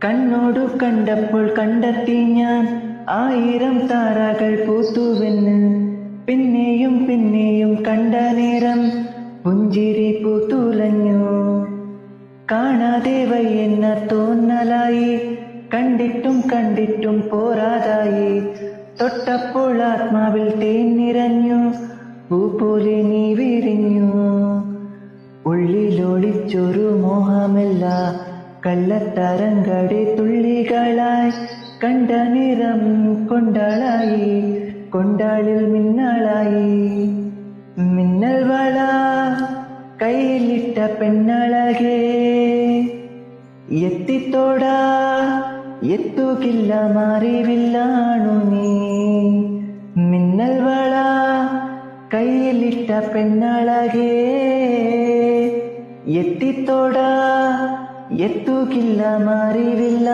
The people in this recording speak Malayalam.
കണ്ണോടു കണ്ടപ്പോൾ കണ്ടെത്തി ഞാൻ 1000 താരകൾ പൂത്തുവെന്ന്. പിന്നെയും പിന്നെയും കണ്ട നേരം പുഞ്ചിരി പൂത്തുലഞ്ഞു. കാണാതെ വയ്യെന്ന തോന്നലായി, കണ്ടിട്ടും കണ്ടിട്ടും പോരാതായി. തൊട്ടപ്പോൾ ആത്മാവിൽ തേൻ നിറഞ്ഞു, പൂ പോലെ നീ വിരിഞ്ഞു. ഉള്ളിലൊളിച്ചൊരു മോഹമല്ല കള്ളത്തരങ്കടെ തുള്ളികളായി. കണ്ട നിറം കൊണ്ടാളായി, കൊണ്ടാളിൽ മിന്നലായി. മിന്നൽ വള കയ്യിലിട്ട പെണ്ണഴകേ, എത്തിത്തോടാ എത്തുകില്ല മാറിവില്ലാണു നീ. മിന്നൽ വള കയ്യിലിട്ട പെണ്ണഴകേ, എത്തിത്തോടാ എത്തുകില്ല മാറിവില്ല